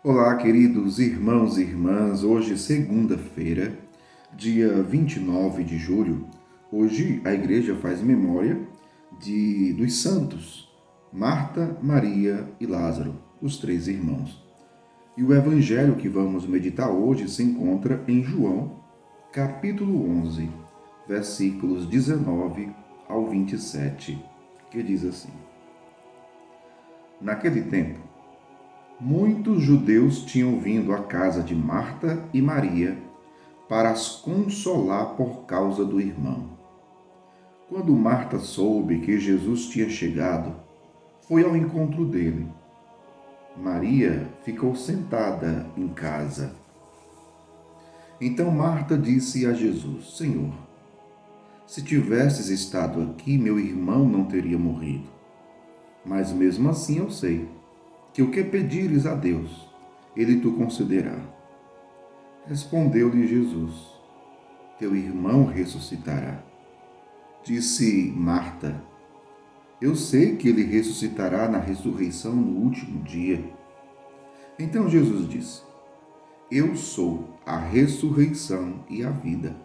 Olá, queridos irmãos e irmãs. Hoje, segunda-feira, dia 29 de julho. Hoje a igreja faz memória dos santos Marta, Maria e Lázaro, os três irmãos. E o evangelho que vamos meditar hoje se encontra em João, capítulo 11, versículos 19 ao 27, que diz assim: Naquele tempo, muitos judeus tinham vindo à casa de Marta e Maria para as consolar por causa do irmão. Quando Marta soube que Jesus tinha chegado, foi ao encontro dele. Maria ficou sentada em casa. Então Marta disse a Jesus: Senhor, se tivesses estado aqui, meu irmão não teria morrido. Mas mesmo assim eu sei que o que pedires a Deus, ele te concederá. Respondeu-lhe Jesus: Teu irmão ressuscitará. Disse Marta: Eu sei que ele ressuscitará na ressurreição no último dia. Então Jesus disse: Eu sou a ressurreição e a vida.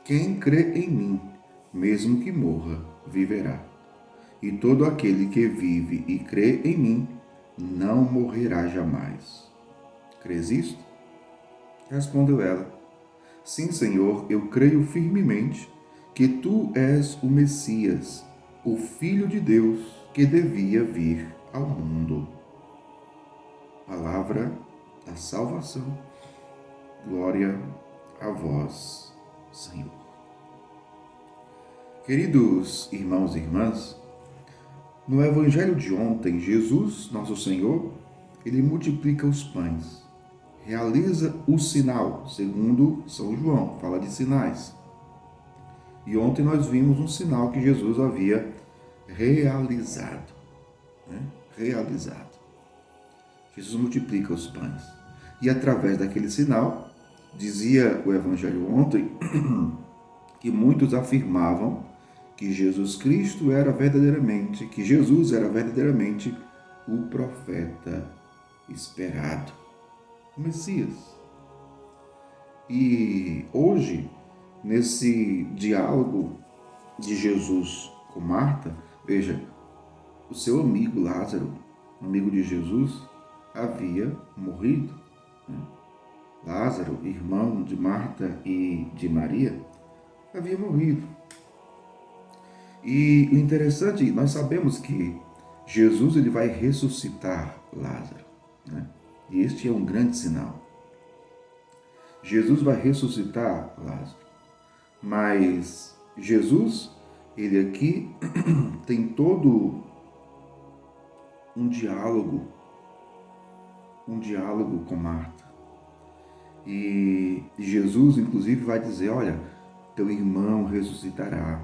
Quem crê em mim, mesmo que morra, viverá. E todo aquele que vive e crê em mim, não morrerá jamais. Crês isto? Respondeu ela: Sim, Senhor, eu creio firmemente que tu és o Messias, o Filho de Deus que devia vir ao mundo. Palavra da salvação. Glória a vós, Senhor. Queridos irmãos e irmãs, no Evangelho de ontem, Jesus, nosso Senhor, ele multiplica os pães, realiza o sinal, segundo São João, fala de sinais. E ontem nós vimos um sinal que Jesus havia realizado. Realizado. Jesus multiplica os pães. E através daquele sinal, dizia o Evangelho ontem, que muitos afirmavam que Jesus era verdadeiramente o profeta esperado, o Messias. E hoje, nesse diálogo de Jesus com Marta, veja, o seu amigo Lázaro, amigo de Jesus, havia morrido. Lázaro, irmão de Marta e de Maria, havia morrido. E o interessante, nós sabemos que Jesus ele vai ressuscitar Lázaro, né? E este é um grande sinal. Jesus vai ressuscitar Lázaro. Mas Jesus, ele aqui tem todo um diálogo com Marta. E Jesus, inclusive, vai dizer: olha, teu irmão ressuscitará.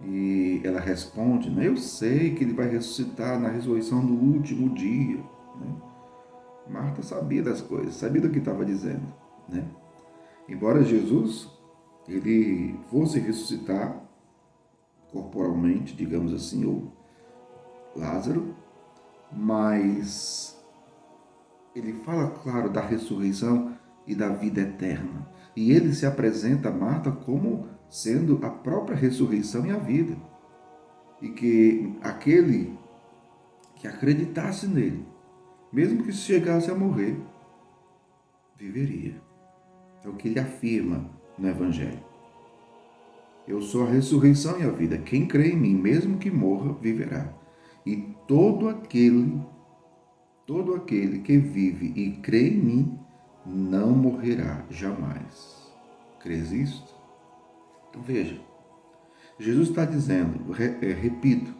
E ela responde: né, eu sei que ele vai ressuscitar na ressurreição do último dia. Né? Marta sabia das coisas, sabia do que estava dizendo. Né? Embora Jesus ele fosse ressuscitar corporalmente, digamos assim, ou Lázaro, mas ele fala, claro, da ressurreição e da vida eterna. E ele se apresenta a Marta como sendo a própria ressurreição e a vida. E que aquele que acreditasse nele, mesmo que chegasse a morrer, viveria. É o que ele afirma no Evangelho. Eu sou a ressurreição e a vida. Quem crê em mim, mesmo que morra, viverá. E todo aquele que vive e crê em mim, não morrerá jamais. Crês isto? Então veja, Jesus está dizendo, repito,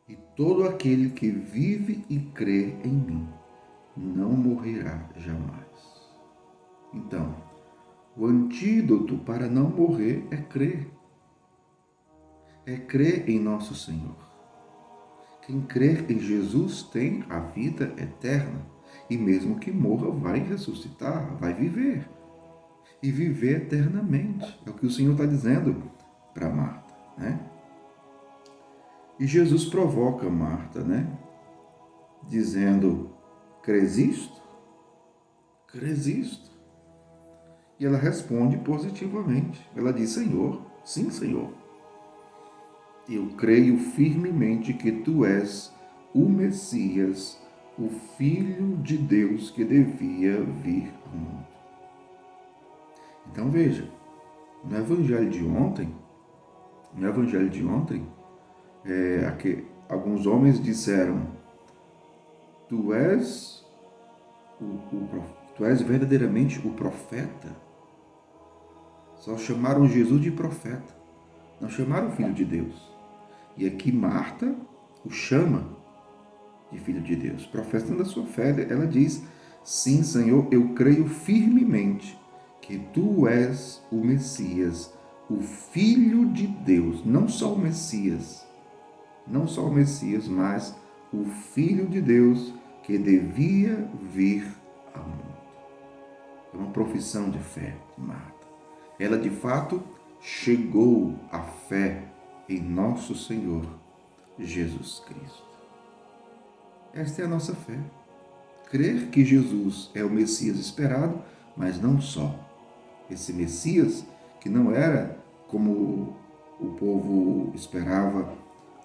e todo aquele que vive e crê em mim, não morrerá jamais. Então, o antídoto para não morrer é crer. É crer em nosso Senhor. Quem crer em Jesus tem a vida eterna. E mesmo que morra, vai ressuscitar, vai viver. E viver eternamente. É o que o Senhor está dizendo para Marta, né? E Jesus provoca Marta, né? Dizendo: Crês isto? Crês isto? E ela responde positivamente. Ela diz: Senhor, sim, Senhor. Eu creio firmemente que tu és o Messias, o Filho de Deus que devia vir ao mundo. Então veja, no Evangelho de ontem, alguns homens disseram: Tu és tu és verdadeiramente o profeta. Só chamaram Jesus de profeta, não chamaram o Filho de Deus. E aqui Marta o chama de Filho de Deus. Professando a sua fé, ela diz: Sim, Senhor, eu creio firmemente que tu és o Messias, o Filho de Deus. Não só o Messias, mas o Filho de Deus que devia vir ao mundo. É uma profissão de fé de Marta. Ela, de fato, chegou à fé em nosso Senhor Jesus Cristo. Esta é a nossa fé. Crer que Jesus é o Messias esperado, mas não só. Esse Messias que não era, como o povo esperava,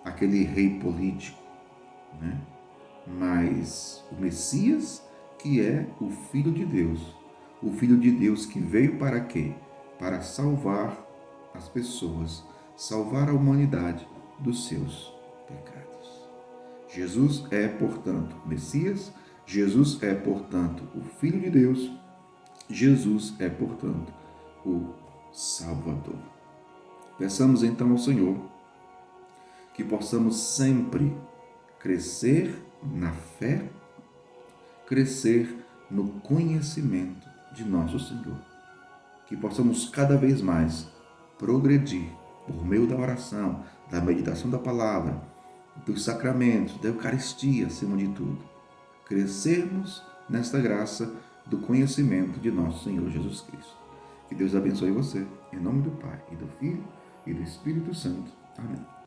aquele rei político, né? Mas o Messias que é o Filho de Deus. O Filho de Deus que veio para quê? Para salvar as pessoas, salvar a humanidade dos seus pecados. Jesus é, portanto, o Messias, Jesus é, portanto, o Filho de Deus, Jesus é, portanto, o Salvador. Peçamos então ao Senhor que possamos sempre crescer na fé, crescer no conhecimento de nosso Senhor. Que possamos cada vez mais progredir por meio da oração, da meditação da palavra, dos sacramentos, da Eucaristia, acima de tudo. Crescermos nesta graça do conhecimento de nosso Senhor Jesus Cristo. Que Deus abençoe você, em nome do Pai, e do Filho, e do Espírito Santo. Amém.